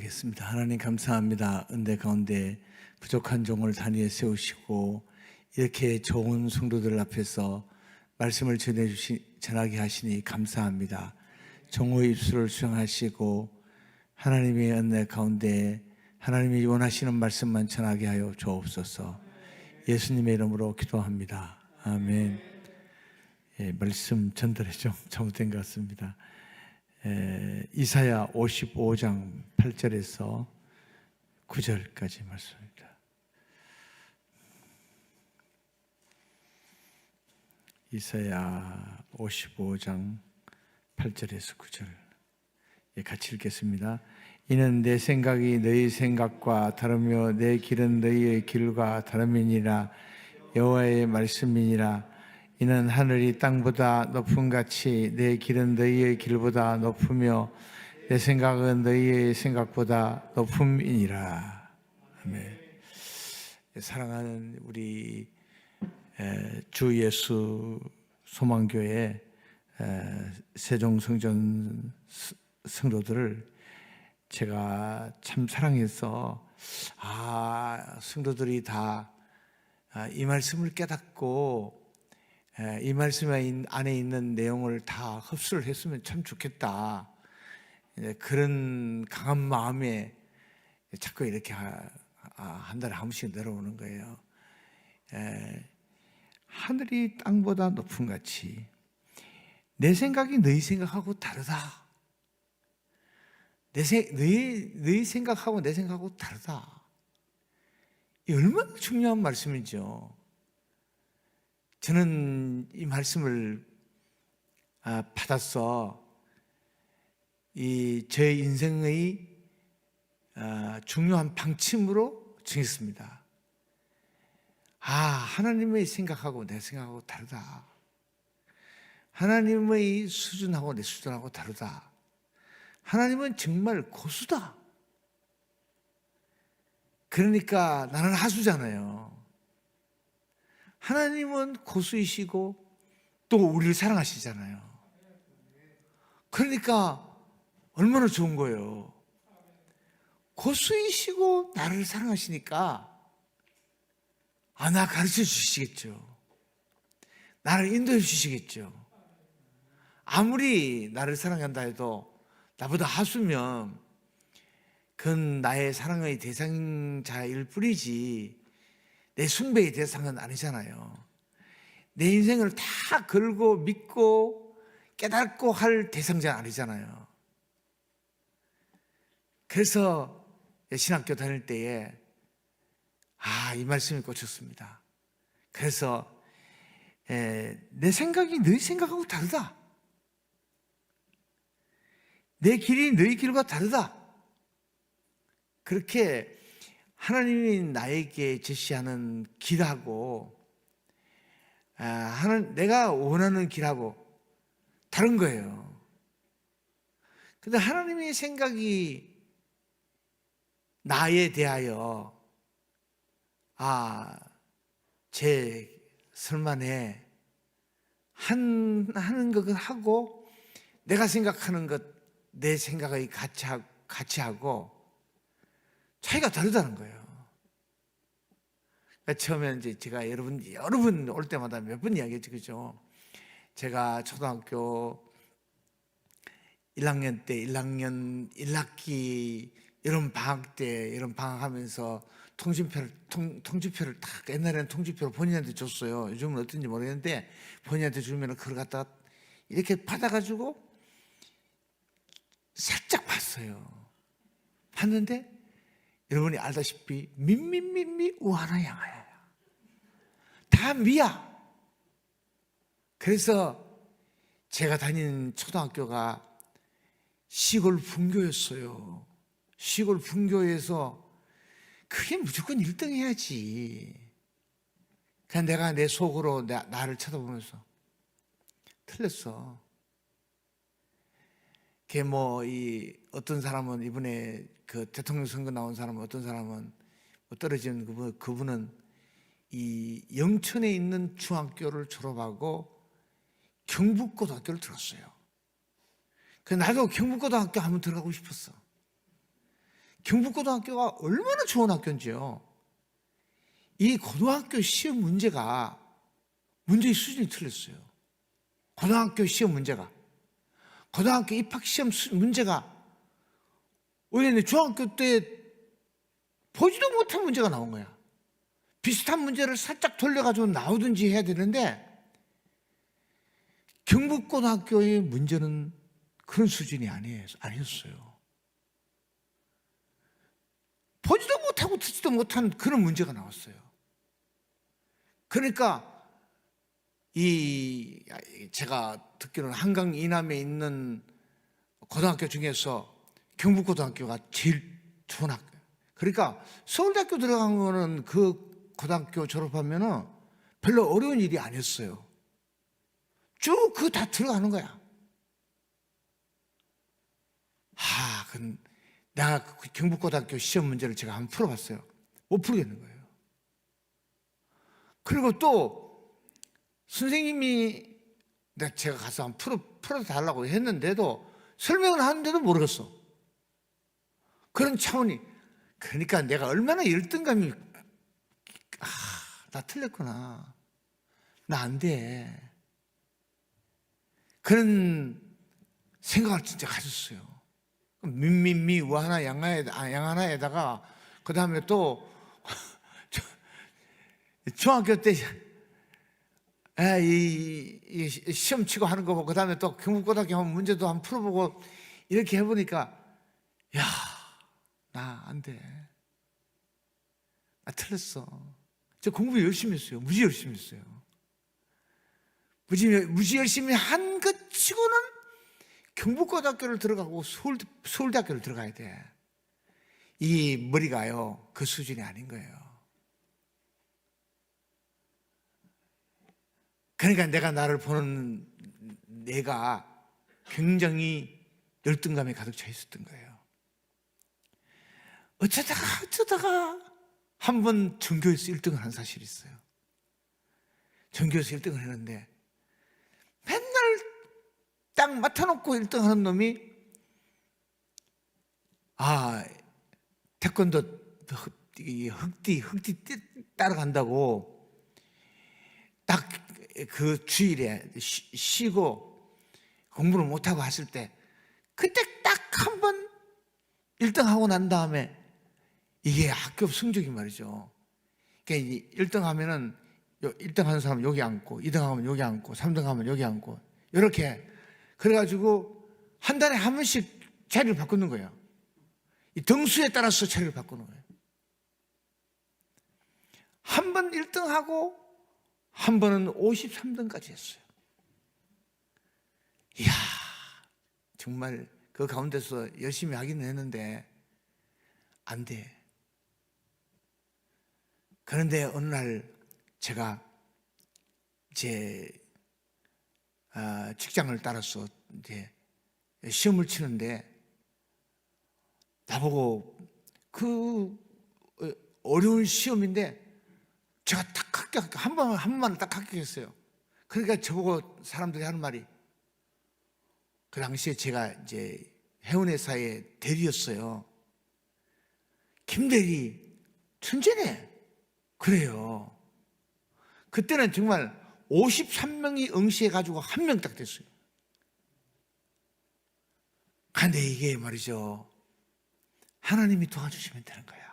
기도하겠습니다. 하나님 감사합니다. 은혜 가운데 부족한 종을 단위에 세우시고 이렇게 좋은 성도들 앞에서 말씀을 전하게 하시니 감사합니다. 종의 입술을 수용하시고 하나님의 은혜 가운데 하나님이 원하시는 말씀만 전하게 하여 주옵소서. 예수님의 이름으로 기도합니다. 아멘. 말씀 전달이 좀 잘못된 것 같습니다. 이사야 55장 8절에서 9절까지 말씀입니다. 이사야 55장 8절에서 9절 같이 읽겠습니다. 이는 내 생각이 너희 생각과 다르며 내 길은 너희의 길과 다름이니라. 여호와의 말씀이니라. 이는 하늘이 땅보다 높음같이 내 길은 너희의 길보다 높으며 내 생각은 너희의 생각보다 높음이니라. 아멘. 사랑하는 우리 주 예수 소망교회 세종성전 성도들을 제가 참 사랑해서 성도들이 다 이 말씀을 깨닫고 이 말씀 안에 있는 내용을 다 흡수를 했으면 참 좋겠다. 그런 강한 마음에 자꾸 이렇게 한 달에 한 번씩 내려오는 거예요. 하늘이 땅보다 높은 같이 내 생각이 너희 생각하고 다르다. 너희 생각하고 내 생각하고 다르다. 이 얼마나 중요한 말씀이죠. 저는 이 말씀을 받아서 제 인생의 중요한 방침으로 정했습니다. 하나님의 생각하고 내 생각하고 다르다. 하나님의 수준하고 내 수준하고 다르다. 하나님은 정말 고수다. 그러니까 나는 하수잖아요. 하나님은 고수이시고 또 우리를 사랑하시잖아요. 그러니까 얼마나 좋은 거예요. 고수이시고 나를 사랑하시니까 나 가르쳐 주시겠죠. 나를 인도해 주시겠죠. 아무리 나를 사랑한다 해도 나보다 하수면 그건 나의 사랑의 대상자일 뿐이지 내 숭배의 대상은 아니잖아요. 내 인생을 다 걸고 믿고 깨닫고 할 대상자는 아니잖아요. 그래서 신학교 다닐 때에 이 말씀이 꽂혔습니다. 그래서 내 생각이 너희 생각하고 다르다. 내 길이 너희 길과 다르다. 그렇게 하나님이 나에게 제시하는 길하고 내가 원하는 길하고 다른 거예요. 그런데 하나님의 생각이 나에 대하여 제 설만에 하는 것을 하고 내가 생각하는 것 내 생각이 같이 하고 차이가 다르다는 거예요. 그러니까 처음에 이제 제가 여러 분 올 때마다 몇 번 이야기했죠, 그죠? 제가 초등학교 1학년 때 1학년 1학기 여름 방학하면서 통지표를 딱 옛날에는 통지표를 본인한테 줬어요. 요즘은 어떤지 모르겠는데 본인한테 주면 그걸 갖다가 이렇게 받아가지고 살짝 봤어요. 봤는데 여러분이 알다시피 민민민미 우하나 양하야 다 미야. 그래서 제가 다닌 초등학교가 시골 분교였어요. 시골 분교에서 그게 무조건 1등 해야지. 그냥 내가 내 속으로 나를 쳐다보면서 틀렸어. 그게 어떤 사람은 이번에 그 대통령 선거 나온 사람은 어떤 사람은 떨어진 그분은 이 영천에 있는 중학교를 졸업하고 경북고등학교를 들었어요. 그래서 나도 경북고등학교 한번 들어가고 싶었어. 경북고등학교가 얼마나 좋은 학교인지요. 이 고등학교 시험 문제가 문제의 수준이 틀렸어요. 고등학교 시험 문제가, 고등학교 입학 시험 문제가 원래는 중학교 때 보지도 못한 문제가 나온 거야. 비슷한 문제를 살짝 돌려가지고 나오든지 해야 되는데 경북고등학교의 문제는 그런 수준이 아니었어요. 보지도 못하고 듣지도 못한 그런 문제가 나왔어요. 그러니까 제가 듣기로는 한강 이남에 있는 고등학교 중에서 경북고등학교가 제일 좋은 학교예요. 그러니까 서울대학교 들어간 거는 그 고등학교 졸업하면은 별로 어려운 일이 아니었어요. 쭉 그거 다 들어가는 거야. 내가 경북고등학교 시험 문제를 제가 한번 풀어봤어요. 못 풀겠는 거예요. 그리고 또 선생님이 제가 가서 한번 풀어달라고 했는데도 설명을 하는데도 모르겠어. 그런 차원이. 그러니까 내가 얼마나 열등감이, 나 틀렸구나, 나 안 돼, 그런 생각을 진짜 가졌어요. 민민미 우하나 양하나에다가 그 다음에 또 중학교 때 시험 치고 하는 거 보고 그 다음에 또 경북고등학교 문제도 한번 풀어보고 이렇게 해보니까 나 안 돼, 나 틀렸어. 저 공부 열심히 했어요. 무지 열심히 했어요. 무지 열심히 한 것 치고는 경북고등학교를 들어가고 서울대학교를 들어가야 돼. 이 머리가요, 그 수준이 아닌 거예요. 그러니까 내가 나를 보는 내가 굉장히 열등감에 가득 차 있었던 거예요. 어쩌다가 한 번 전교에서 1등을 한 사실이 있어요. 전교에서 1등을 했는데 맨날 딱 맡아놓고 1등 하는 놈이 태권도 흑띠 따라간다고 딱 그 주일에 쉬고 공부를 못하고 했을 때 그때 딱 한 번 1등 하고 난 다음에 이게 학교 성적이 말이죠. 그러니까 1등 하면은 1등 하는 사람은 여기 앉고 2등 하면 여기 앉고 3등 하면 여기 앉고 이렇게 그래가지고 한 달에 한 번씩 자리를 바꾸는 거예요. 이 등수에 따라서 자리를 바꾸는 거예요. 한 번 1등하고 한 번은 53등까지 했어요. 이야, 정말 그 가운데서 열심히 하기는 했는데 안 돼. 그런데 어느 날 제가 제 직장을 따라서 이제 시험을 치는데 나보고 그 어려운 시험인데 제가 딱 한 번만 딱 합격했어요. 그러니까 저보고 사람들이 하는 말이, 그 당시에 제가 이제 해운회사의 대리였어요. 김대리 천재네, 그래요. 그때는 정말 53명이 응시해가지고 한 명 딱 됐어요. 근데 이게 말이죠, 하나님이 도와주시면 되는 거야.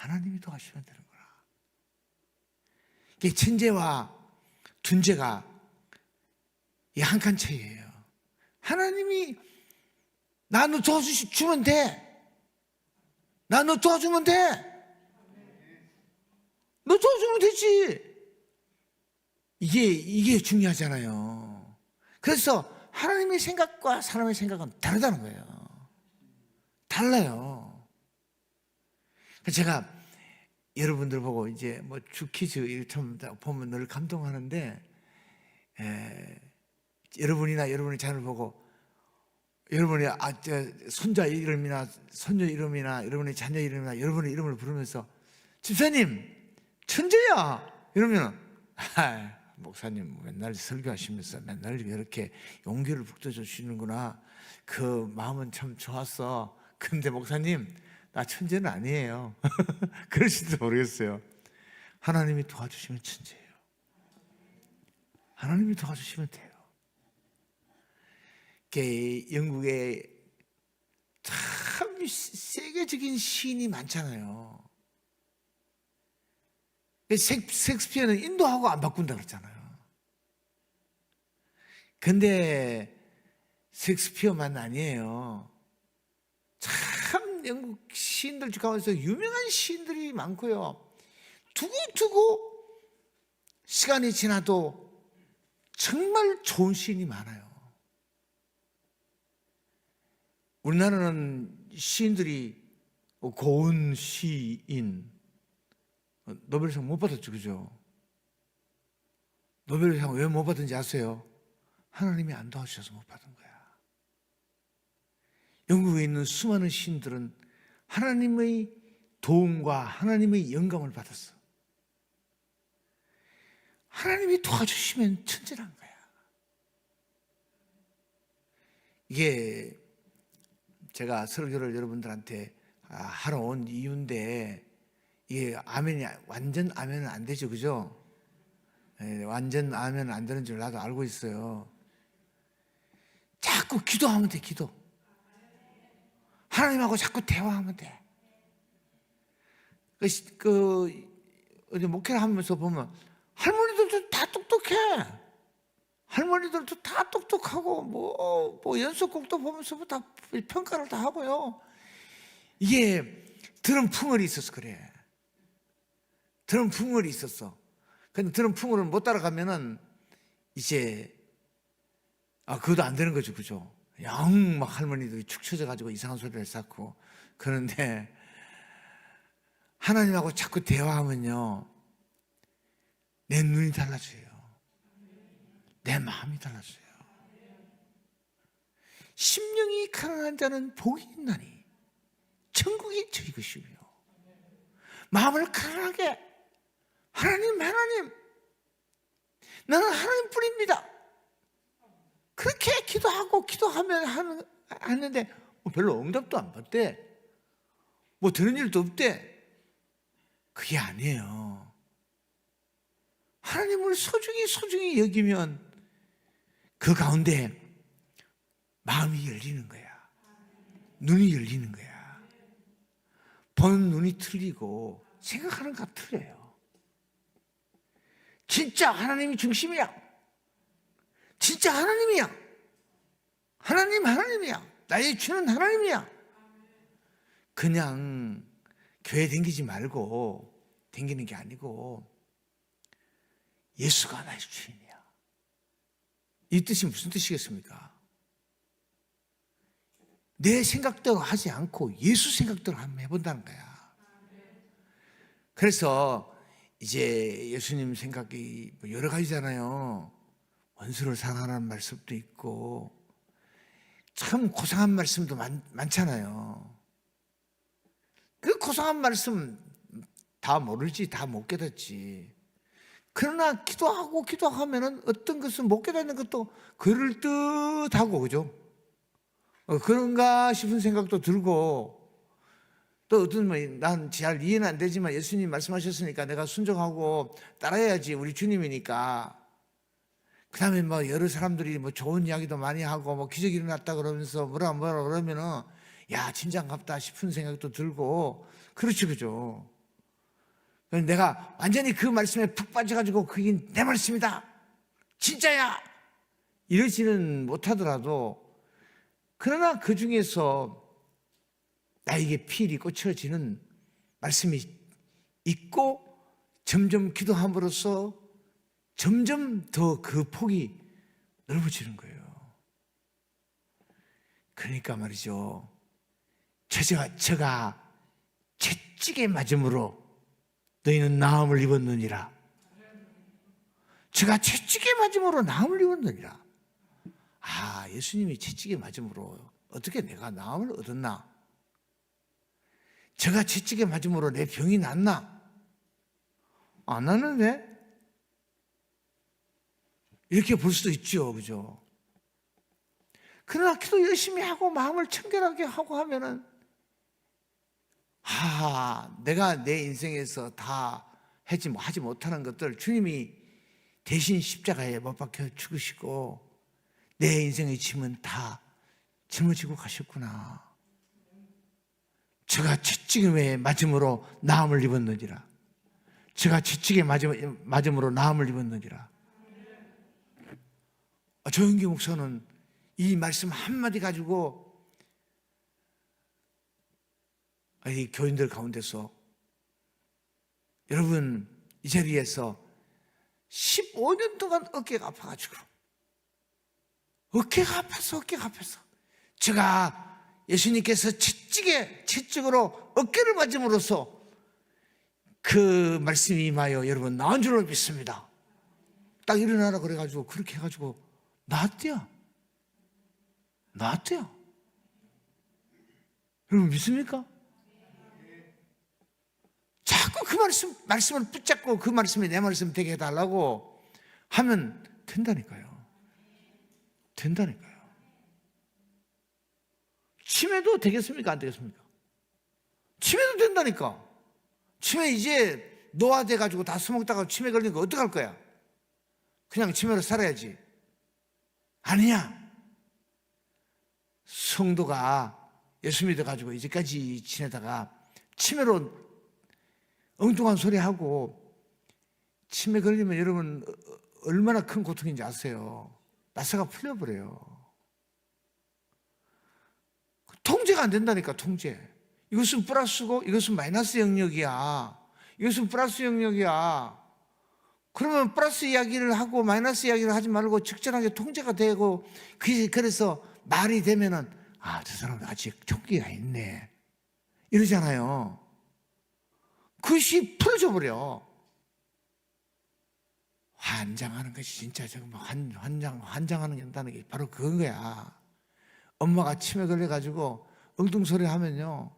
하나님이 도와주시면 되는 거라. 이게 천재와 둔재가 이 한 칸 차이예요. 하나님이 나 너 도와주면 돼. 나 너 도와주면 돼. 너 도와주면 되지. 이게 중요하잖아요. 그래서 하나님의 생각과 사람의 생각은 다르다는 거예요. 달라요. 제가 여러분들 보고 이제 뭐 주퀴즈 이렇게 보면 늘 감동하는데, 여러분의 자녀를 보고 여러분의 손자 이름이나 손녀 이름이나 여러분의 자녀 이름이나 여러분의 이름을 부르면서 집사님 천재야 이러면 목사님 맨날 설교하시면서 맨날 이렇게 용기를 북돋워 주시는구나. 그 마음은 참 좋았어. 근데 목사님, 나 천재는 아니에요. 그러실지도 모르겠어요. 하나님이 도와주시면 천재예요. 하나님이 도와주시면 돼요. 영국에 참 세계적인 시인이 많잖아요. 셰익스피어는 인도하고 안 바꾼다 그랬잖아요. 근데 셰익스피어만 아니에요. 참 영국 시인들 가운데서 유명한 시인들이 많고요. 두고두고 시간이 지나도 정말 좋은 시인이 많아요. 우리나라는 시인들이 고은 시인 노벨상 못 받았죠, 그죠? 노벨상 왜 못 받은지 아세요? 하나님이 안 도와주셔서 못 받은 거야. 영국에 있는 수많은 시인들은 하나님의 도움과 하나님의 영감을 받았어. 하나님이 도와주시면 천재란 거야. 이게 제가 설교를 여러분들한테 하러 온 이유인데, 이게 완전 아멘은 안 되죠, 그죠? 완전 아멘은 안 되는 줄 나도 알고 있어요. 자꾸 기도하면 돼, 기도. 하나님하고 자꾸 대화하면 돼. 어디 목회를 하면서 보면 할머니들도 다 똑똑해. 할머니들도 다 똑똑하고 뭐 연속곡도 보면서 다 평가를 다 하고요. 이게 들은 풍월이 있어서 그래. 들은 풍월이 있었어. 근데 들은 풍월을 못 따라가면은 이제 그것도 안 되는 거죠, 그죠? 영 막 할머니들이 축 처져가지고 이상한 소리를 쌓고 그런데 하나님하고 자꾸 대화하면요, 내 눈이 달라져요. 내 마음이 달라져요. 심령이 가난한 자는 복이 있나니 천국이 저희 것이며, 마음을 가난하게 하나님 나는 하나님뿐입니다, 그렇게 기도하면 하는데 별로 응답도 안 받대. 뭐 되는 일도 없대. 그게 아니에요. 하나님을 소중히 여기면 그 가운데 마음이 열리는 거야. 눈이 열리는 거야. 보는 눈이 틀리고 생각하는 것 틀려요. 진짜 하나님이 중심이야. 진짜 하나님이야. 하나님이야. 나의 주는 하나님이야. 그냥 교회 댕기지 말고, 댕기는 게 아니고 예수가 나의 주인이야. 이 뜻이 무슨 뜻이겠습니까? 내 생각대로 하지 않고 예수 생각대로 한번 해본다는 거야. 그래서 이제 예수님 생각이 여러 가지잖아요. 원수를 사랑하라는 말씀도 있고 참 고상한 말씀도 많잖아요. 그 고상한 말씀 다 모르지, 다 못 깨닫지. 그러나 기도하면은 어떤 것은 못 깨닫는 것도 그럴듯하고, 그죠? 그런가 싶은 생각도 들고, 또 어떤 난 잘 이해는 안 되지만 예수님 말씀하셨으니까 내가 순종하고 따라야지, 우리 주님이니까. 그 다음에 여러 사람들이 좋은 이야기도 많이 하고 기적이 일어났다 그러면서 뭐라 그러면은 야, 진짜인갑다 싶은 생각도 들고, 그렇죠, 그죠? 내가 완전히 그 말씀에 푹 빠져가지고 그게 내 말씀이다, 진짜야, 이러지는 못하더라도, 그러나 그 중에서 나에게 필이 꽂혀지는 말씀이 있고 점점 기도함으로써 점점 더 그 폭이 넓어지는 거예요. 그러니까 말이죠, 저가 채찍에 맞음으로 너희는 나음을 입었느니라. 저가 채찍에 맞음으로 나음을 입었느니라. 예수님이 채찍에 맞음으로 어떻게 내가 나음을 얻었나? 저가 채찍에 맞음으로 내 병이 낫나? 안 낫는데? 이렇게 볼 수도 있죠. 그죠? 그러나 기도 열심히 하고 마음을 청결하게 하고 하면은 내가 내 인생에서 다 하지 못하는 것들 주님이 대신 십자가에 못 박혀 죽으시고 내 인생의 짐은 다 짊어지고 가셨구나. 제가 채찍에 맞음으로 나음을 입었느니라. 제가 채찍에 맞음으로 나음을 입었느니라. 조영기 목사는 이 말씀 한마디 가지고 이 교인들 가운데서 여러분 이 자리에서 15년 동안 어깨가 아파가지고 어깨가 아파서 제가 예수님께서 채찍으로 어깨를 맞음으로써 그 말씀이 임하여 여러분 나은 줄로 믿습니다. 딱 일어나라 그래가지고 그렇게 해가지고 나았대요. 여러분 믿습니까? 자꾸 그 말씀을 붙잡고 그 말씀이 내 말씀 되게 해달라고 하면 된다니까요. 치매도 되겠습니까? 안 되겠습니까? 치매도 된다니까. 치매 이제 노화돼가지고 다 술 먹다가 치매 걸리니까 어떡할 거야? 그냥 치매로 살아야지. 아니야. 성도가 예수 믿어가지고 이제까지 지내다가 치매로 엉뚱한 소리 하고 치매 걸리면 여러분 얼마나 큰 고통인지 아세요? 나사가 풀려버려요. 통제가 안 된다니까. 통제. 이것은 플러스고 이것은 마이너스 영역이야. 그러면 플러스 이야기를 하고 마이너스 이야기를 하지 말고 적절하게 통제가 되고 그래서 말이 되면은 저 사람 아직 총기가 있네 이러잖아요. 그것이 풀어져 버려. 환장하는 것이 진짜 환장하는 게 바로 그건 거야. 엄마가 치매 걸려가지고 엉뚱소리 하면요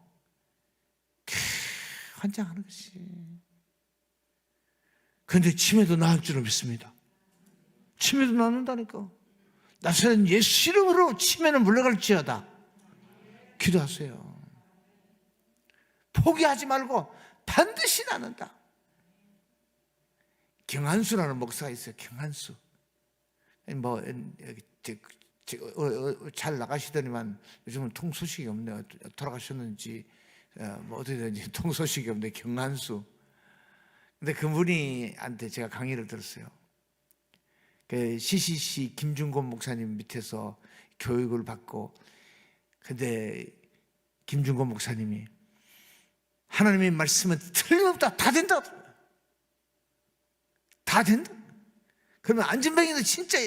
환장하는 것이. 그런데 치매도 나을 줄을 믿습니다. 치매도 낫는다니까. 나서는 예수 이름으로 치매는 물러갈지어다. 기도하세요. 포기하지 말고 반드시 낫는다. 경한수라는 목사가 있어요. 경한수. 잘 나가시더니만 요즘은 통소식이 없네요. 돌아가셨는지 어떻게 된지 통소식이 없네. 경한수. 근데 그분이한테 제가 강의를 들었어요. 그 CCC 김준곤 목사님 밑에서 교육을 받고, 근데 김준곤 목사님이 하나님의 말씀은 틀림없다. 다 된다. 그러면 안진뱅이는 진짜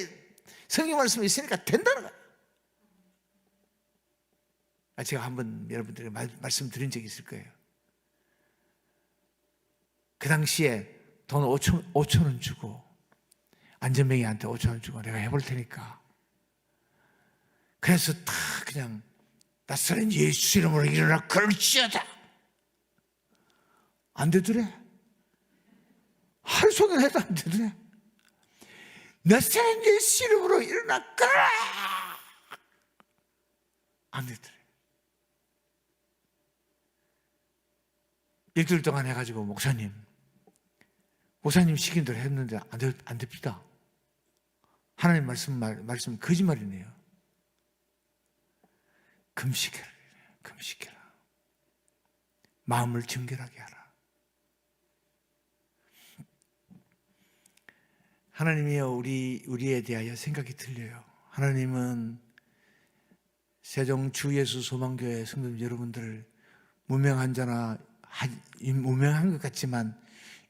성경 말씀이 있으니까 된다는 거야. 제가 한번 여러분들에게 말씀드린 적이 있을 거예요. 그 당시에 돈 5천 원 주고 안전뱅이한테 5천 원 주고 내가 해볼 테니까. 그래서 다 그냥 낯선 예수 이름으로 일어나 걸지어다. 안 되더래. 하루 종일 해도 안 되더래. 낯선 예수 이름으로 일어나 걸어라. 안 되더래. 일주일 동안 해가지고 목사님 시킨 대로 했는데 안 됩니다. 하나님 말씀 거짓말이네요. 금식해라. 마음을 정결하게 하라. 하나님이여, 우리에 대하여 생각이 틀려요. 하나님은 세종 주 예수 소망교회 성도님 여러분들을 무명한 것 같지만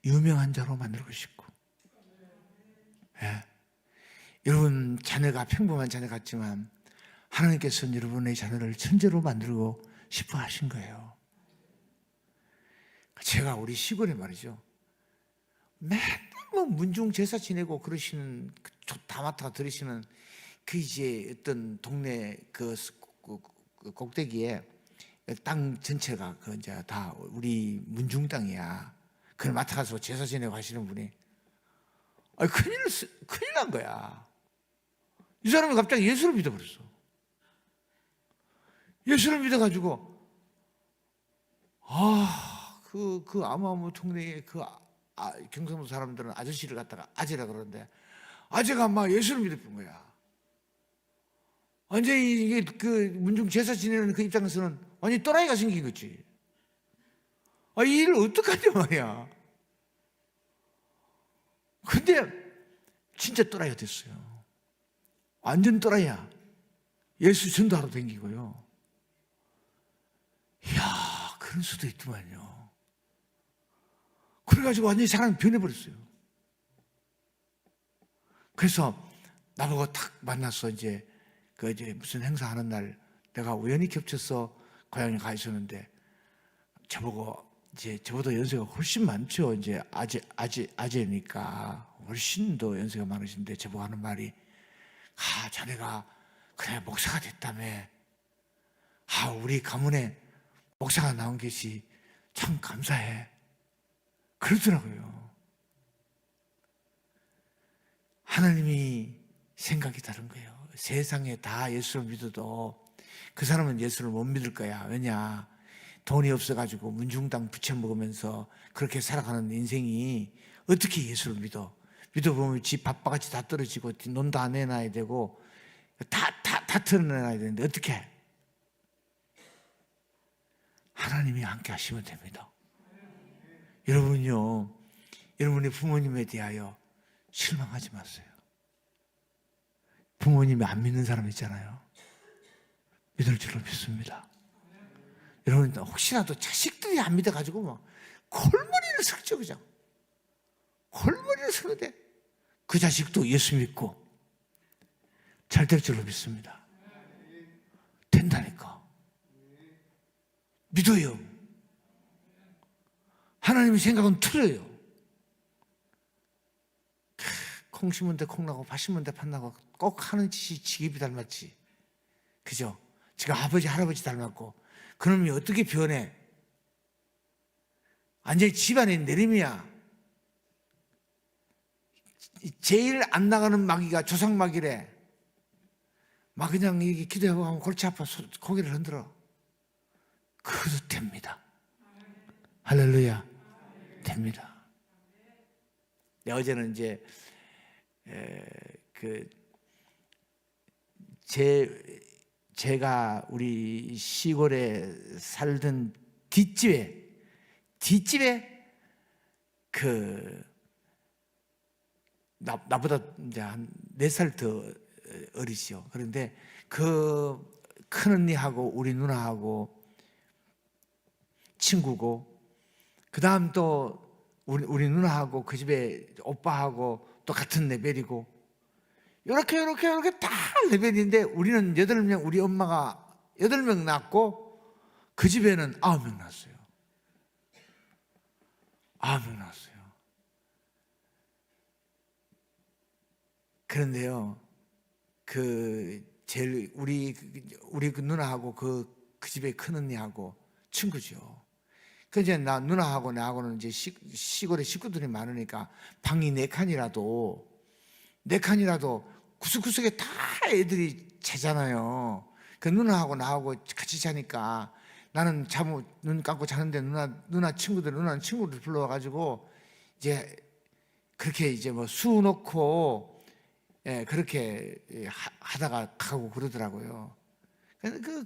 유명한 자로 만들고 싶고, 여러분 자녀가 평범한 자녀 같지만 하나님께서는 여러분의 자녀를 천재로 만들고 싶어 하신 거예요. 제가 우리 시골에 말이죠, 맨날 문중 제사 지내고 그러시는, 다 맡아 들으시는 그 이제 어떤 동네 그 꼭대기에 땅 전체가 그 이제 다 우리 문중 땅이야. 그걸 맡아가서 제사 지내고 하시는 분이 큰일 난 거야. 이 사람이 갑자기 예수를 믿어버렸어. 예수를 믿어가지고, 그 아무아무 동네에 경상도 사람들은 아저씨를 갖다가 아재라 그러는데, 아재가 막 예수를 믿어본 거야. 완전히 이게 그 문중 제사 지내는 그 입장에서는 완전히 또라이가 생긴 거지. 이 일을 어떡하냐 말이야. 근데 진짜 또라이가 됐어요. 완전 또라이야. 예수 전도하러 다니고요. 이야, 그런 수도 있더만요. 그래가지고 완전히 사람이 변해버렸어요. 그래서 나보고 탁 만났어. 이제 무슨 행사하는 날 내가 우연히 겹쳐서 고향에 가 있었는데, 저보고 이제 저보다 연세가 훨씬 많죠. 이제 아재니까 훨씬 더 연세가 많으신데, 저보고 하는 말이, 자네가 그래 목사가 됐다며. 우리 가문에 목사가 나온 것이 참 감사해. 그러더라고요. 하나님이 생각이 다른 거예요. 세상에 다 예수를 믿어도 그 사람은 예수를 못 믿을 거야. 왜냐? 돈이 없어가지고 문중당 부채 먹으면서 그렇게 살아가는 인생이 어떻게 예수를 믿어? 믿어보면 집 밥바가지 다 떨어지고 돈 다 내놔야 되고 다 털어내놔야 되는데 어떻게 해? 하나님이 함께 하시면 됩니다. 여러분요, 여러분의 부모님에 대하여 실망하지 마세요. 부모님이 안 믿는 사람 있잖아요. 믿을 줄로 믿습니다. 여러분, 혹시라도 자식들이 안 믿어가지고 막 골머리를 썩죠, 그죠? 골머리를 썩는데 그 자식도 예수 믿고 잘 될 줄로 믿습니다. 된다니까. 믿어요. 하나님의 생각은 틀려요. 콩 심은 데 콩 나고 팥 심은 데 팥 나고 꼭 하는 짓이 지geb이 닮았지. 그죠? 지가 아버지 할아버지 닮았고 그놈이 어떻게 변해? 완전히 집안의 내림이야. 제일 안 나가는 마귀가 조상 마귀래. 막 그냥 이게 기도하고 하면 골치 아파 고개를 흔들어. 그래도 됩니다. 할렐루야. 됩니다. 어제는 이제 제가 우리 시골에 살던 뒷집에 나보다 이제 한 4살 더 어리시오. 그런데 그 큰언니하고 우리 누나하고 친구고, 그 다음 또 우리 누나하고 그 집에 오빠하고 또 같은 레벨이고, 이렇게 다 레벨인데 우리는 8명, 우리 엄마가 8명 낳고 그 집에는 9명 낳았어요. 9명 낳았어요. 그런데요, 우리 그 누나하고 그 집의 큰 언니하고 친구죠. 그 이제 누나하고 나하고는 이제 시골에 식구들이 많으니까 방이 4칸이라도 구석구석에 다 애들이 자잖아요. 그 누나하고 나하고 같이 자니까 나는 눈 감고 자는데 누나는 친구들 불러와가지고 이제 그렇게 이제 뭐 수 놓고 그렇게 하다가 가고 그러더라고요.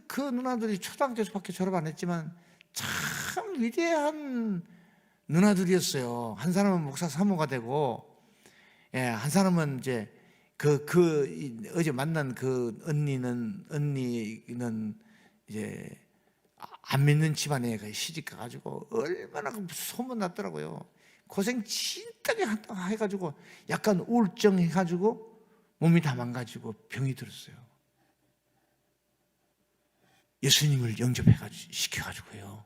그 누나들이 초등학교밖에 졸업 안 했지만 참 위대한 누나들이었어요. 한 사람은 목사 사모가 되고, 한 사람은 이제 어제 만난 그 언니는 이제 안 믿는 집안에 시집 가가지고 얼마나 소문 났더라고요. 고생 진짜게 해가지고 약간 우울증 해가지고 몸이 다 망가지고 병이 들었어요. 예수님을 시켜가지고요.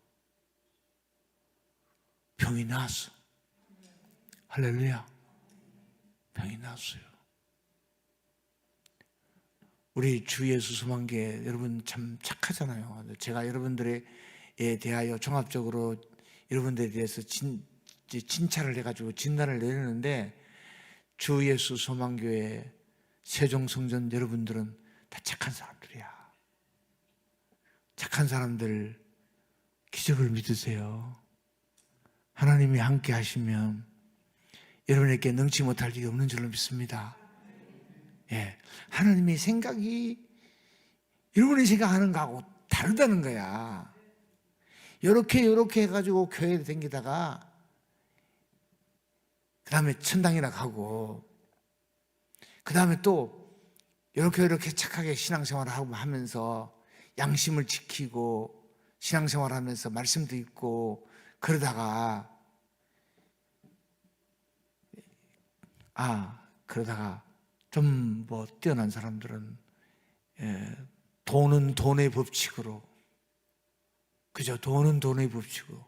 병이 나았어. 할렐루야. 병이 나았어요. 우리 주 예수 수만계 여러분 참 착하잖아요. 제가 여러분들에 대하여 종합적으로 여러분들에 대해서 진찰을 해가지고 진단을 내리는데 주 예수 소망교회 세종성전 여러분들은 다 착한 사람들이야. 착한 사람들 기적을 믿으세요. 하나님이 함께 하시면 여러분에게 능치 못할 일이 없는 줄로 믿습니다. 예, 하나님의 생각이 여러분이 생각하는 거하고 다르다는 거야. 요렇게 해가지고 교회에 다니다가 그 다음에 천당이나 가고 그 다음에 또 요렇게 착하게 신앙생활을 하고 하면서 양심을 지키고 신앙생활을 하면서 말씀도 읽고 그러다가 좀 뭐 뛰어난 사람들은 돈은 돈의 법칙으로, 그죠? 돈은 돈의 법칙으로,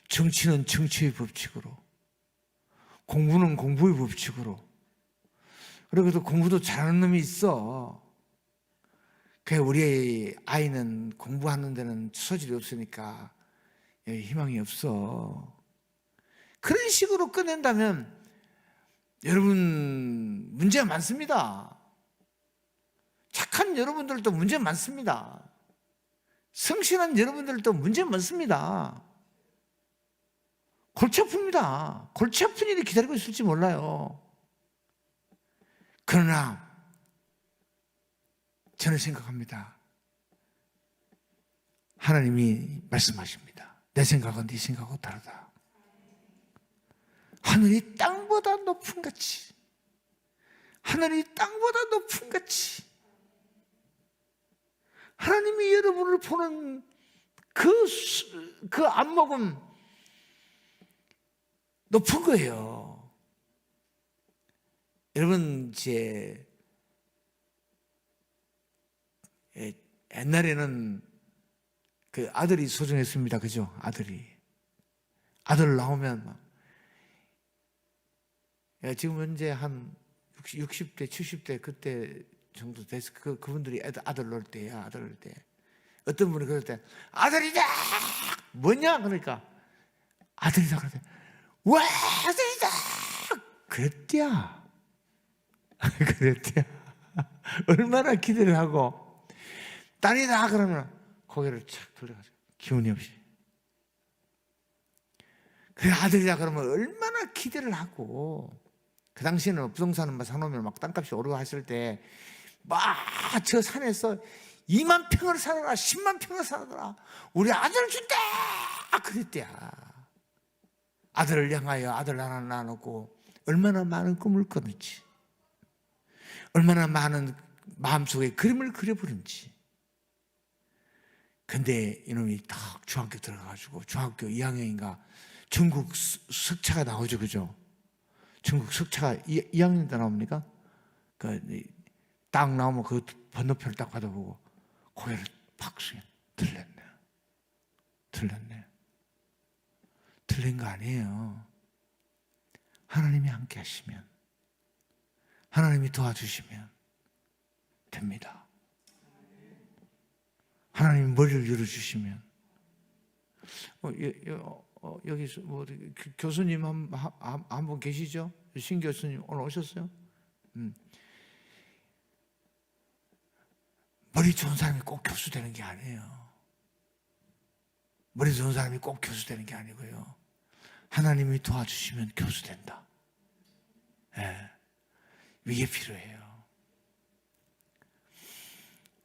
정치는 정치의 법칙으로, 공부는 공부의 법칙으로. 그리고 공부도 잘하는 놈이 있어. 그 우리 아이는 공부하는 데는 소질이 없으니까 희망이 없어. 그런 식으로 끝낸다면 여러분 문제가 많습니다. 착한 여러분들도 문제 많습니다. 성실한 여러분들도 문제 많습니다. 골치 아픕니다. 골치 아픈 일이 기다리고 있을지 몰라요. 그러나 저는 생각합니다. 하나님이 말씀하십니다. 내 생각은 네 생각하고 다르다. 하늘이 땅보다 높은 같이, 하늘이 땅보다 높은 같이 하나님이 여러분을 보는 그 안목은 높은 거예요. 여러분, 옛날에는 그 아들이 소중했습니다. 그죠? 아들 나오면 지금 현재 한 60대, 70대 그때 정도 돼서 그분들이 아들 낳을 때야, 아들 낳을 때. 어떤 분이 그럴 때, 아들이다! 뭐냐? 그러니까, 아들이다. 그럴 때, 와, 아들이다! 그랬대야. 그랬대야. 얼마나 기대를 하고, 딸이다! 그러면 고개를 착 돌려가지고, 기운이 없이. 그래, 아들이다! 그러면 얼마나 기대를 하고, 그 당시에는 부동산을 사놓으면 막 땅값이 오르고 했을 때, 저 산에서 2만 평을 사느라 10만 평을 사느라 우리 아들 준다! 그랬대야. 아들을 향하여 아들 하나 낳아놓고 얼마나 많은 꿈을 꿨는지, 얼마나 많은 마음속에 그림을 그려보는지. 근데 이놈이 딱 중학교 들어가가지고 중학교 2학년인가 전국 석차가 나오죠, 그죠? 전국 석차가 2학년 때 나옵니까? 딱 나오면 그 번호표를 딱 받아보고 고개를 팍 숙여. 틀렸네. 틀린 거 아니에요. 하나님이 함께 하시면, 하나님이 도와주시면 됩니다. 하나님이 머리를 열어주시면. 여기 뭐 교수님 한 분 계시죠? 신 교수님 오늘 오셨어요? 머리 좋은 사람이 꼭 교수 되는 게 아니에요. 머리 좋은 사람이 꼭 교수 되는 게 아니고요. 하나님이 도와주시면 교수 된다. 이게 필요해요.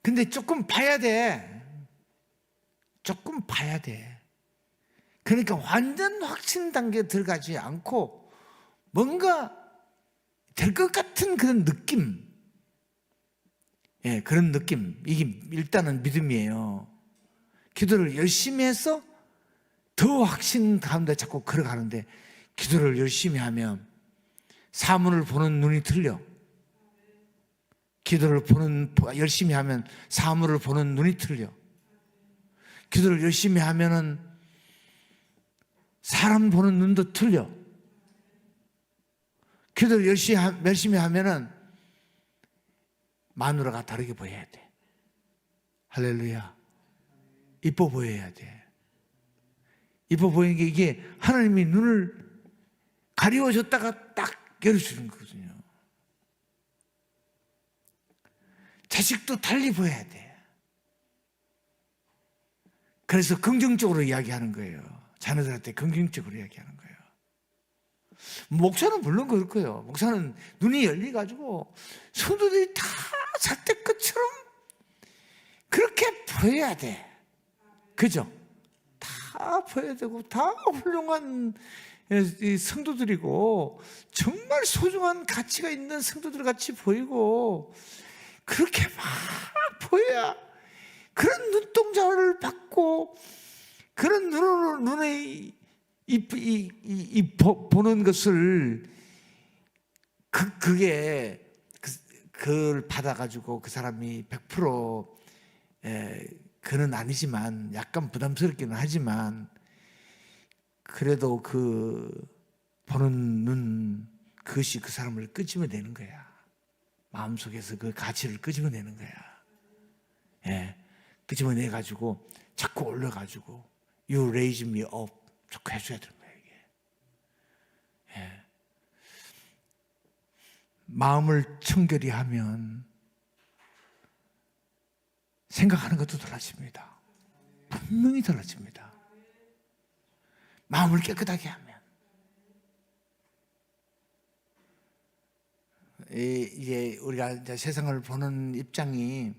근데 조금 봐야 돼. 조금 봐야 돼. 그러니까 완전 확신 단계에 들어가지 않고 뭔가 될 것 같은 그런 느낌. 그런 느낌. 이게 일단은 믿음이에요. 기도를 열심히 해서 더 확신 가운데 자꾸 걸어가는데, 기도를 열심히 하면 사문을 보는 눈이 틀려. 기도를 열심히 하면 사물을 보는 눈이 틀려. 기도를 열심히 하면은 사람 보는 눈도 틀려. 기도를 열심히 하면은 마누라가 다르게 보여야 돼. 할렐루야. 이뻐 보여야 돼. 이뻐 보이는 게 이게 하나님이 눈을 가리워줬다가 딱 깨워주는 거거든요. 자식도 달리 보여야 돼. 그래서 긍정적으로 이야기하는 거예요. 자녀들한테 긍정적으로 이야기하는 거예요. 목사는 물론 그럴 거예요. 목사는 눈이 열려가지고 성도들이 다 잣대끝처럼 그렇게 보여야 돼. 그죠? 다 보여야 되고 다 훌륭한 성도들이고 정말 소중한 가치가 있는 성도들 같이 보이고 그렇게 막 보여야 그런 눈동자를 받고 그런 눈에 보는 것을 그걸 받아가지고 그 사람이 100% 그는 아니지만 약간 부담스럽기는 하지만 그래도 그 보는 눈 그것이 그 사람을 끄집어내는 거야. 마음속에서 그 가치를 끄집어내는 거야. 끄집어내가지고 자꾸 올려가지고 You raise me up 자꾸 해줘야 되는 거야 이게. 마음을 청결히 하면 생각하는 것도 달라집니다. 분명히 달라집니다. 마음을 깨끗하게 하면. 이제 우리가 이제 세상을 보는 입장이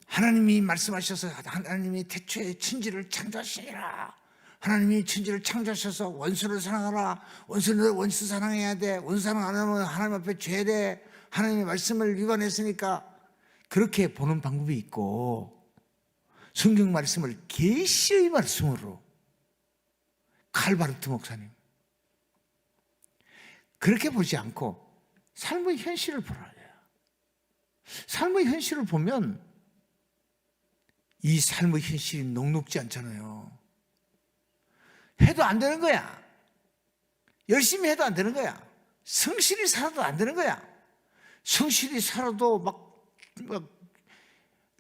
하나님이 말씀하셔서 하나님이 태초에 천지를 창조하시니라. 하나님이 천지를 창조하셔서 원수를 사랑하라. 원수 사랑해야 돼. 원수 사랑 안 하면 하나님 앞에 죄돼. 하나님의 말씀을 위반했으니까 그렇게 보는 방법이 있고 성경 말씀을 계시의 말씀으로 칼바르트 목사님 그렇게 보지 않고 삶의 현실을 보라. 삶의 현실을 보면 이 삶의 현실이 녹록지 않잖아요. 해도 안 되는 거야. 열심히 해도 안 되는 거야. 성실히 살아도 안 되는 거야. 성실히 살아도 막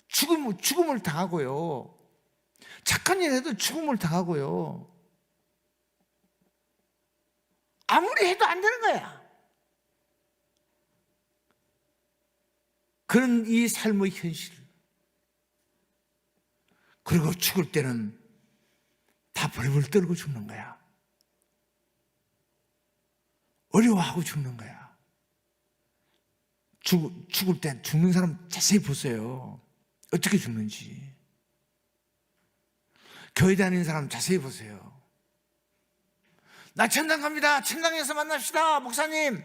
죽음을 당하고요. 착한 일 해도 죽음을 당하고요. 아무리 해도 안 되는 거야. 그런 이 삶의 현실. 그리고 죽을 때는 다 벌벌 떨고 죽는 거야. 어려워하고 죽는 거야. 죽을 때 죽는 사람 자세히 보세요. 어떻게 죽는지. 교회 다니는 사람 자세히 보세요. 나 천당 갑니다. 천당에서 만납시다. 목사님.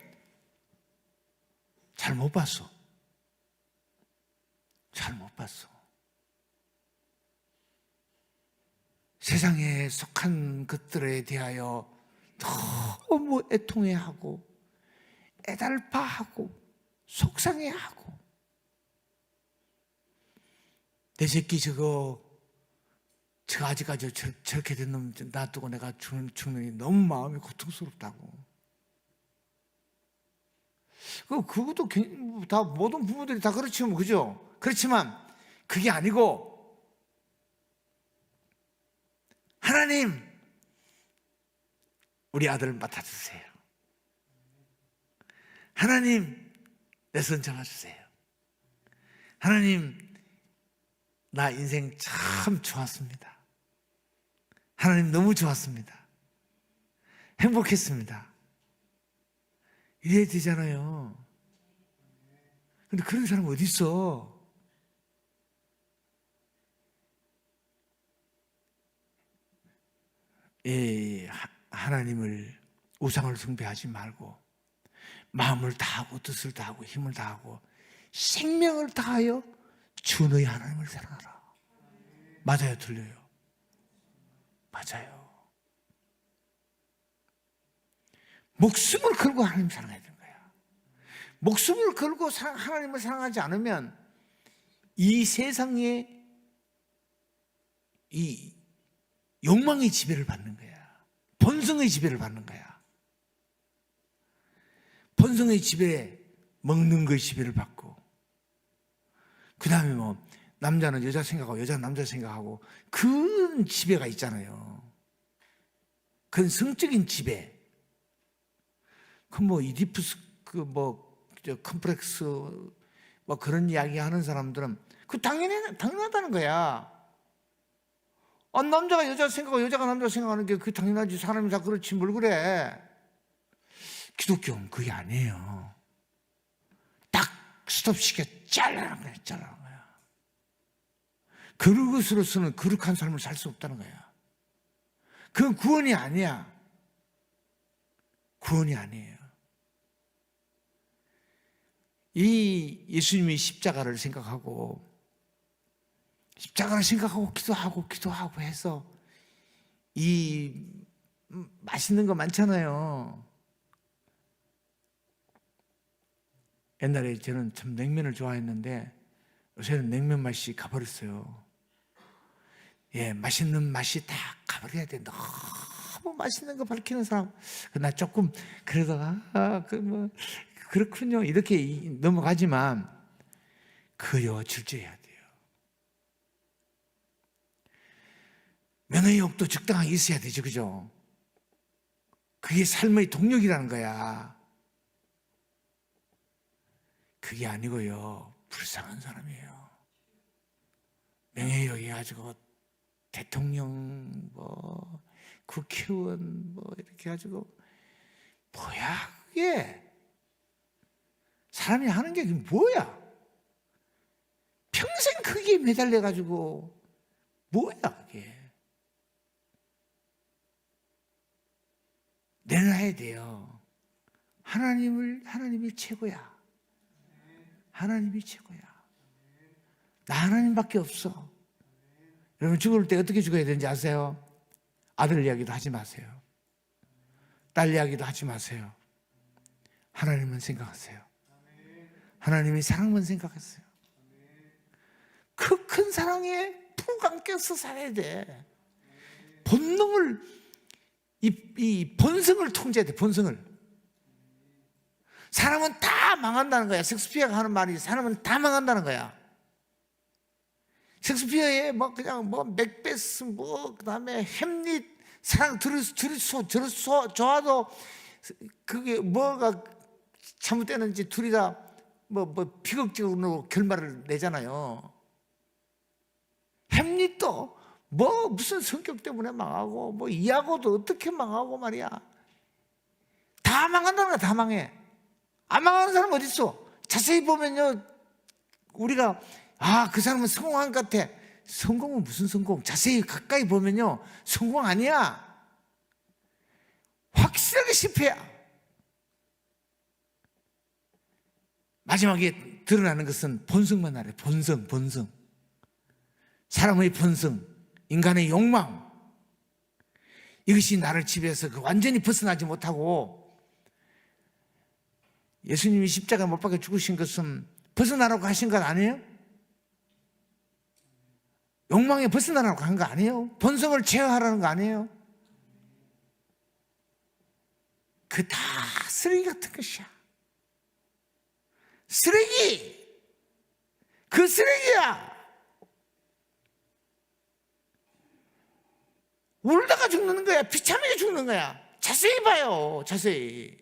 잘 못 봤어. 잘 못 봤어. 세상에 속한 것들에 대하여 너무 애통해하고 애달파하고 속상해하고 내 새끼 저거 아직까지 저렇게 된 놈 놔두고 내가 죽는 게 너무 마음이 고통스럽다고. 그것도 다 모든 부모들이 다 그렇지만 그죠? 그렇지만 그게 아니고 하나님 우리 아들 맡아주세요. 하나님 내 손 잡아주세요. 하나님 나 인생 참 좋았습니다. 하나님 너무 좋았습니다. 행복했습니다. 이래야 되잖아요. 근데 그런 사람 어디 있어? 하나님을 우상을 숭배하지 말고 마음을 다하고 뜻을 다하고 힘을 다하고 생명을 다하여 주 너희 하나님을 사랑하라. 맞아요, 틀려요? 맞아요. 목숨을 걸고 하나님 사랑해야 되는 거야. 목숨을 걸고 하나님을 사랑하지 않으면 이 세상에 이 욕망의 지배를 받는 거야. 본성의 지배를 받는 거야. 본성의 지배, 먹는 거의 지배를 받고 그 다음에 뭐 남자는 여자 생각하고 여자는 남자 생각하고 그런 지배가 있잖아요. 그런 성적인 지배. 그 뭐 이디푸스 컴플렉스 뭐 그런 이야기 하는 사람들은 그 당연하다는 거야. 남자가 여자 생각하고 여자가 남자 생각하는 게 그 당연하지. 사람이 다 그렇지 뭘 그래. 기독교는 그게 아니에요. 딱 스톱시켜 잘라는 거야. 잘라는 거야. 그것으로서는 거룩한 삶을 살 수 없다는 거야. 그건 구원이 아니야. 구원이 아니에요. 이 예수님이 십자가를 생각하고 기도하고 해서 이 맛있는 거 많잖아요. 옛날에 저는 참 냉면을 좋아했는데 요새는 냉면 맛이 가버렸어요. 예, 맛있는 맛이 다 가버려야 돼. 너무 맛있는 거 밝히는 사람. 나 조금 그래도 그렇군요 이렇게 넘어가지만 그요 질주해야 돼요. 명예욕도 적당하게 있어야 되죠, 그죠? 그게 삶의 동력이라는 거야. 그게 아니고요, 불쌍한 사람이에요. 명예욕이 가지고 대통령, 국회의원, 이렇게 가지고 뭐야 그게? 사람이 하는 게 뭐야? 평생 그게 매달려 가지고 뭐야 그게? 내놔야 돼요. 하나님이 최고야. 하나님이 최고야. 나 하나님밖에 없어. 여러분 죽을 때 어떻게 죽어야 되는지 아세요? 아들 이야기도 하지 마세요. 딸 이야기도 하지 마세요. 하나님만 생각하세요. 하나님의 사랑만 생각하세요. 그 큰 사랑에 푹 안겨서 살아야 돼. 본능을 이 본성을 통제해야 돼. 본성을. 사람은 다 망한다는 거야. 셰익스피어가 하는 말이 사람은 다 망한다는 거야. 셰익스피어의 그냥 맥베스 그다음에 햄릿 사랑 둘이 좋아도 그게 뭐가 잘못되는지 둘이 다 비극적으로 결말을 내잖아요. 햄릿도 무슨 성격 때문에 망하고 이하고도 어떻게 망하고 말이야. 다 망한다는 거야. 다 망해. 안 망하는 사람 어디 있어? 자세히 보면요, 우리가 그 사람은 성공한 것 같아. 성공은 무슨 성공? 자세히 가까이 보면요, 성공 아니야. 확실하게 실패야. 마지막에 드러나는 것은 본성만 알아요. 본성. 사람의 본성, 인간의 욕망. 이것이 나를 지배해서 완전히 벗어나지 못하고, 예수님이 십자가 못 박혀 죽으신 것은 벗어나라고 하신 것 아니에요? 욕망에 벗어나라고 한 거 아니에요? 본성을 제어하라는 거 아니에요? 그 다 쓰레기 같은 것이야. 쓰레기! 그 쓰레기야! 울다가 죽는 거야. 비참하게 죽는 거야. 자세히 봐요. 자세히.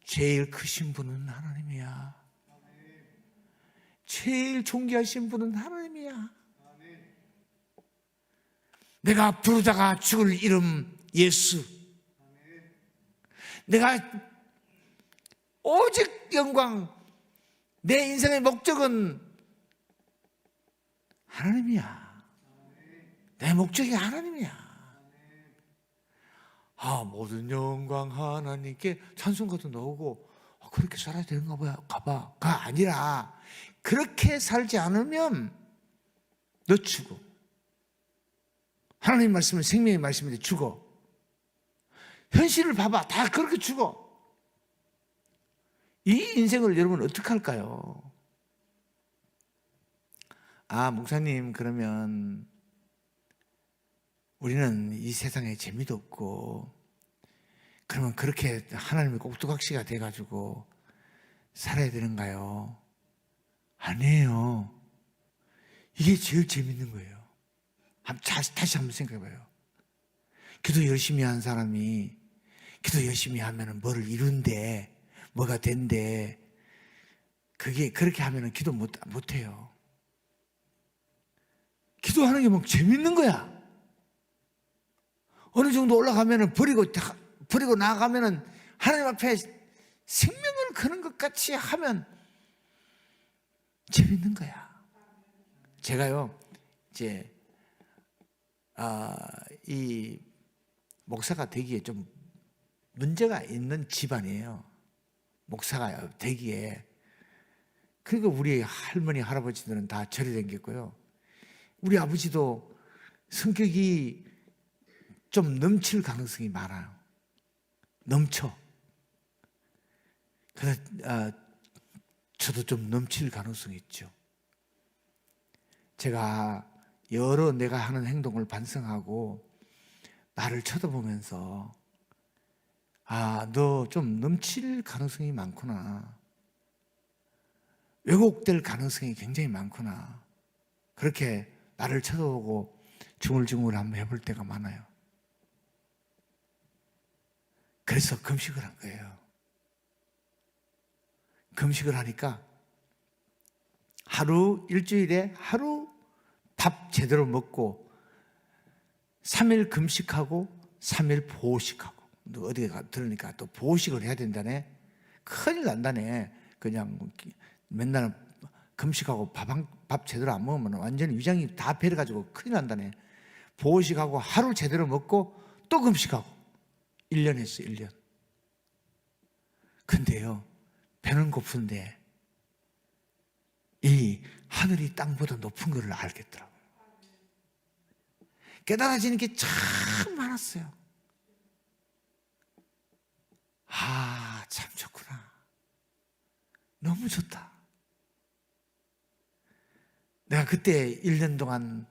제일 크신 분은 하나님이야. 제일 존귀하신 분은 하나님이야. 내가 부르다가 죽을 이름 예수. 내가 오직 영광, 내 인생의 목적은 하나님이야. 내 목적이 하나님이야. 모든 영광 하나님께 찬송가도 나오고 그렇게 살아야 되는가 봐가 아니라, 그렇게 살지 않으면 너 죽어. 하나님 말씀은 생명의 말씀인데 죽어. 현실을 봐봐. 다 그렇게 죽어. 이 인생을 여러분 어떻게 할까요? 목사님, 그러면 우리는 이 세상에 재미도 없고, 그러면 그렇게 하나님의 꼭두각시가 돼가지고 살아야 되는가요? 아니에요. 이게 제일 재밌는 거예요. 다시 한번 생각해봐요. 기도 열심히 한 사람이 기도 열심히 하면 뭐를 이룬대, 뭐가 된대. 그게 그렇게 하면 기도 못해요. 기도하는 게 뭐 재밌는 거야. 어느 정도 올라가면 버리고 나가면 하나님 앞에 생명을 거는 것 같이 하면 재밌는 거야. 제가요, 이제 이 목사가 되기에 좀 문제가 있는 집안이에요. 목사가 되기에. 그리고 우리 할머니, 할아버지들은 다 절이 댕겼고요. 우리 아버지도 성격이 좀 넘칠 가능성이 많아요. 넘쳐. 그래서 저도 좀 넘칠 가능성이 있죠. 제가 여러 내가 하는 행동을 반성하고 나를 쳐다보면서 너 좀 넘칠 가능성이 많구나. 왜곡될 가능성이 굉장히 많구나. 그렇게 나를 쳐다보고 중얼중얼 한번 해볼 때가 많아요. 그래서 금식을 한 거예요. 금식을 하니까 일주일에 하루 밥 제대로 먹고 3일 금식하고 3일 보식하고, 어디 들으니까 또 보식을 해야 된다네. 큰일 난다네. 그냥 맨날 금식하고 밥 제대로 안 먹으면 완전히 위장이 다 배려가지고 큰일 난다네. 보식하고 하루 제대로 먹고 또 금식하고 1년 했어요. 1년. 근데요, 배는 고픈데 이 하늘이 땅보다 높은 것을 알겠더라고요. 깨달아지는 게 참 많았어요. 참 좋구나. 너무 좋다. 내가 그때 1년 동안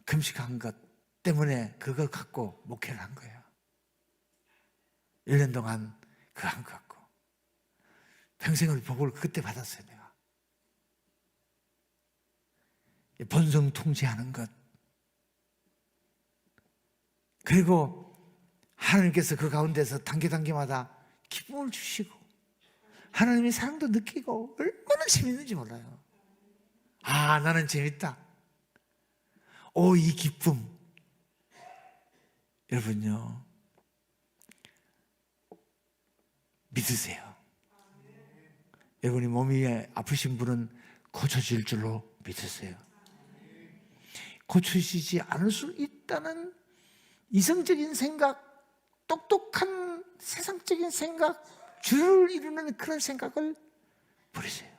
금식한 것 때문에 그걸 갖고 목회를 한 거예요. 1년 동안 그거 한 것 갖고 평생을 복을 그때 받았어요. 내가 본성 통제하는 것, 그리고 하나님께서 그 가운데서 단계마다 기쁨을 주시고 하나님의 사랑도 느끼고 얼마나 재밌는지 몰라요. 나는 재밌다. 이 기쁨. 여러분요, 믿으세요. 여러분이 몸이 아프신 분은 고쳐질 줄로 믿으세요. 고쳐지지 않을 수 있다는 이성적인 생각, 똑똑한 세상적인 생각, 주를 이루는 그런 생각을 버리세요.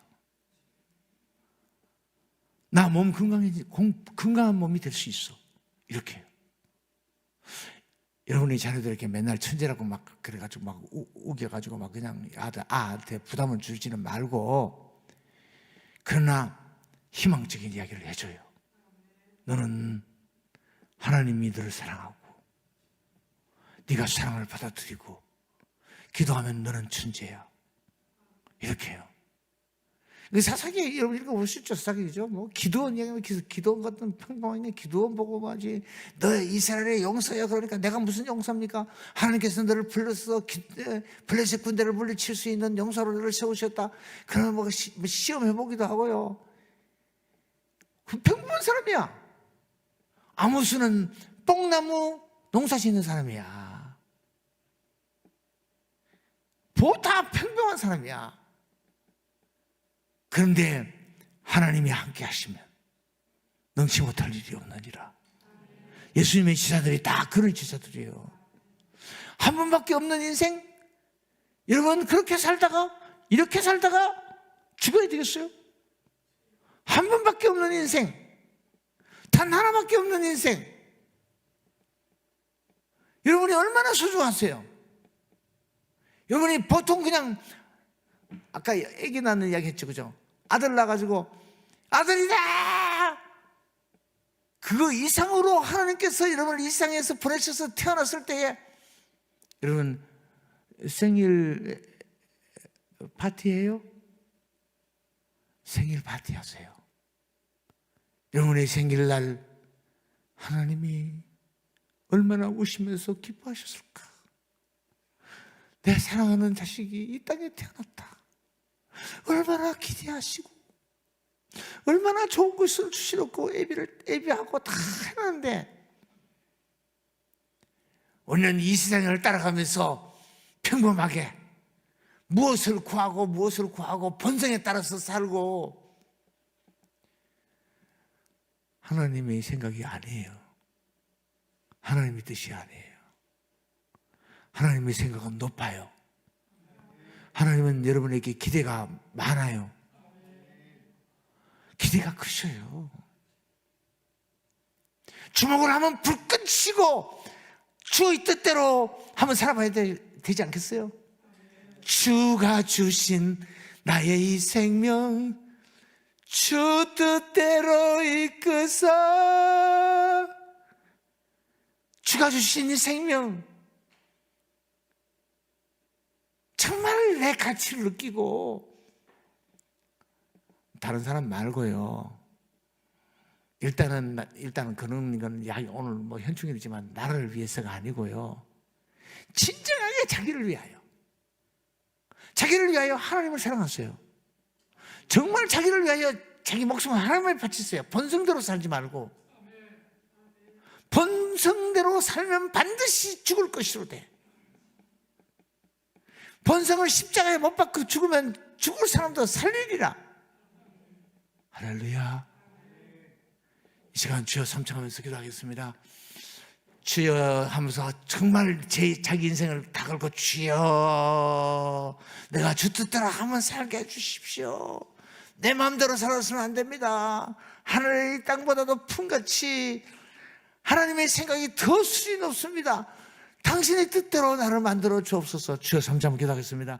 나 몸 건강한 몸이 될 수 있어. 이렇게. 여러분이 자녀들에게 맨날 천재라고 막 그래가지고 막 우겨가지고 막 그냥 아한테 부담을 주지는 말고, 그러나 희망적인 이야기를 해줘요. 너는 하나님이 너를 사랑하고 네가 사랑을 받아들이고 기도하면 너는 천재야. 이렇게 해요. 사사기 여러분 읽어보시죠. 사사기죠. 뭐 기도원 얘기하면 기도원 같은 평범한 기도원 보고 하지. 너 이스라엘의 용서야. 그러니까 내가 무슨 용서입니까? 하나님께서 너를 불러서 블레셋 군대를 물리칠 수 있는 용사로 너를 세우셨다. 그러면 뭐 시험해보기도 하고요. 그 평범한 사람이야. 아모스는 뽕나무 농사 짓는 사람이야. 보다 평범한 사람이야. 그런데 하나님이 함께 하시면 능치 못할 일이 없느니라. 예수님의 지사들이 다 그런 지사들이에요. 한 번밖에 없는 인생, 여러분 그렇게 살다가 이렇게 살다가 죽어야 되겠어요? 한 번밖에 없는 인생, 단 하나밖에 없는 인생, 여러분이 얼마나 소중하세요? 여러분이 보통 그냥 아까 애기 낳는 이야기 했죠, 그죠? 아들 낳아가지고 아들이다! 그거 이상으로 하나님께서 여러분을 이 세상에서 보내셔서 태어났을 때에 여러분 생일 파티예요? 생일 파티 하세요. 여러분의 생일날 하나님이 얼마나 우시면서 기뻐하셨을까? 내 사랑하는 자식이 이 땅에 태어났다. 얼마나 기대하시고 얼마나 좋은 것을 주시놓고 애비하고 다 해놨는데 우리는 이 세상을 따라가면서 평범하게 무엇을 구하고 본성에 따라서 살고 하나님의 생각이 아니에요. 하나님의 뜻이 아니에요. 하나님의 생각은 높아요. 하나님은 여러분에게 기대가 많아요. 기대가 크셔요. 주목을 하면 불끈 치고 주의 뜻대로 한번 살아봐야 되지 않겠어요? 주가 주신 나의 이 생명 주 뜻대로 이끄사. 주가 주신 이 생명 정말 내 가치를 느끼고 다른 사람 말고요. 일단은 그런 건 오늘 뭐 현충일이지만 나를 위해서가 아니고요. 진정하게 자기를 위하여 하나님을 사랑하세요. 정말 자기를 위하여 자기 목숨을 하나님에 바치세요. 본성대로 살지 말고. 본성대로 살면 반드시 죽을 것이로되 본성을 십자가에 못 박고 죽으면 죽을 사람도 살리리라. 할렐루야. 이 시간 주여 삼창하면서 기도하겠습니다. 주여 하면서 정말 자기 인생을 다 걸고 주여 내가 주 뜻대로 한번 살게 해주십시오. 내 마음대로 살아서는 안 됩니다. 하늘의 땅보다도 품같이 하나님의 생각이 더 수준이 높습니다. 당신의 뜻대로 나를 만들어 주옵소서. 주여 삼창 기도하겠습니다.